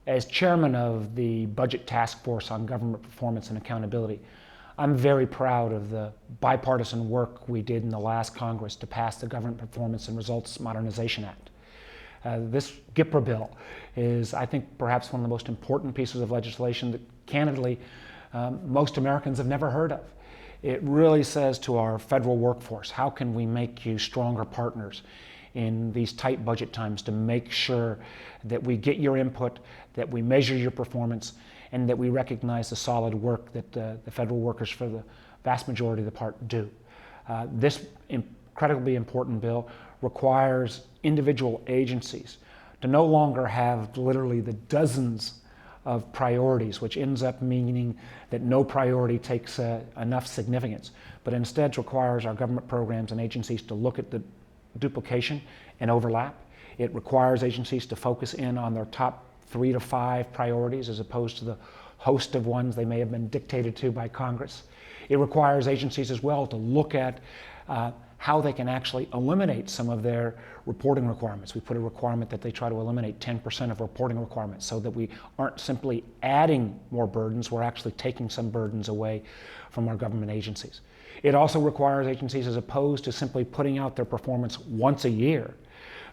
As chairman of the Budget Task Force on Government Performance and Accountability, I'm very proud of the bipartisan work we did in the last Congress to pass the Government Performance and Results Modernization Act. This GPRA bill is, I think, perhaps one of the most important pieces of legislation that, candidly, most Americans have never heard of. It really says to our federal workforce, how can we make you stronger partners in these tight budget times to make sure that we get your input, that we measure your performance, and that we recognize the solid work that the federal workers, for the vast majority of the part, do. This incredibly important bill requires individual agencies to no longer have literally the dozens of priorities, which ends up meaning that no priority takes enough significance, but instead requires our government programs and agencies to look at the duplication and overlap. It requires agencies to focus in on their top 3 to 5 priorities as opposed to the host of ones they may have been dictated to by Congress. It requires agencies as well to look at how they can actually eliminate some of their reporting requirements. We put a requirement that they try to eliminate 10% of reporting requirements so that we aren't simply adding more burdens, we're actually taking some burdens away from our government agencies. It also requires agencies, as opposed to simply putting out their performance once a year,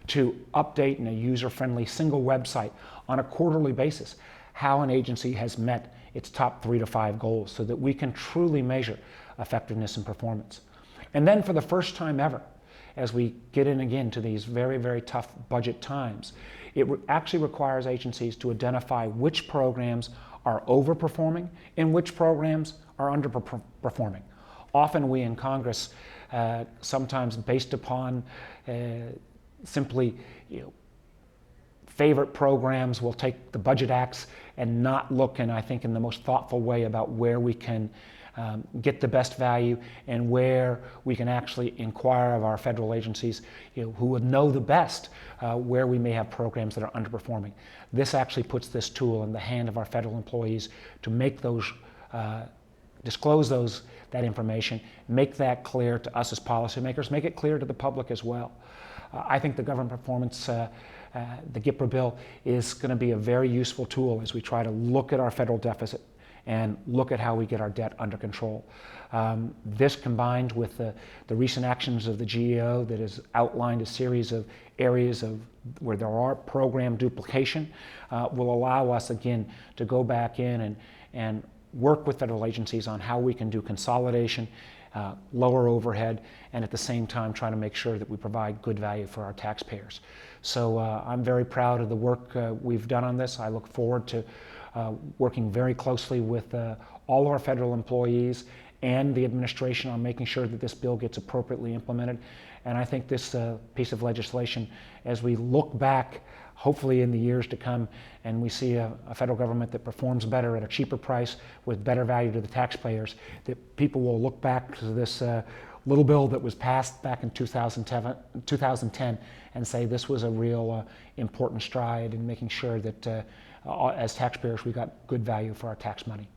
to update in a user-friendly single website on a quarterly basis how an agency has met its top 3 to 5 goals so that we can truly measure effectiveness and performance. And then for the first time ever, as we get in again to these very, very tough budget times, it actually requires agencies to identify which programs are overperforming and which programs are underperforming. Often we in Congress, sometimes based upon simply favorite programs, will take the budget acts and not look, and I think in the most thoughtful way, about where we can get the best value and where we can actually inquire of our federal agencies who would know the best where we may have programs that are underperforming. This actually puts this tool in the hand of our federal employees to make those disclose that information, make that clear to us as policymakers, make it clear to the public as well. I think the government performance, the GPRA bill, is going to be a very useful tool as we try to look at our federal deficit and look at how we get our debt under control. This, combined with the recent actions of the GAO that has outlined a series of areas where there are program duplication, will allow us again to go back in and work with federal agencies on how we can do consolidation, lower overhead, and at the same time try to make sure that we provide good value for our taxpayers. So I'm very proud of the work we've done on this. I look forward to working very closely with all of our federal employees and the administration on making sure that this bill gets appropriately implemented. And I think this piece of legislation, as we look back, hopefully in the years to come, and we see a federal government that performs better at a cheaper price with better value to the taxpayers, that people will look back to this little bill that was passed back in 2010 and say this was a real important stride in making sure that as taxpayers we got good value for our tax money.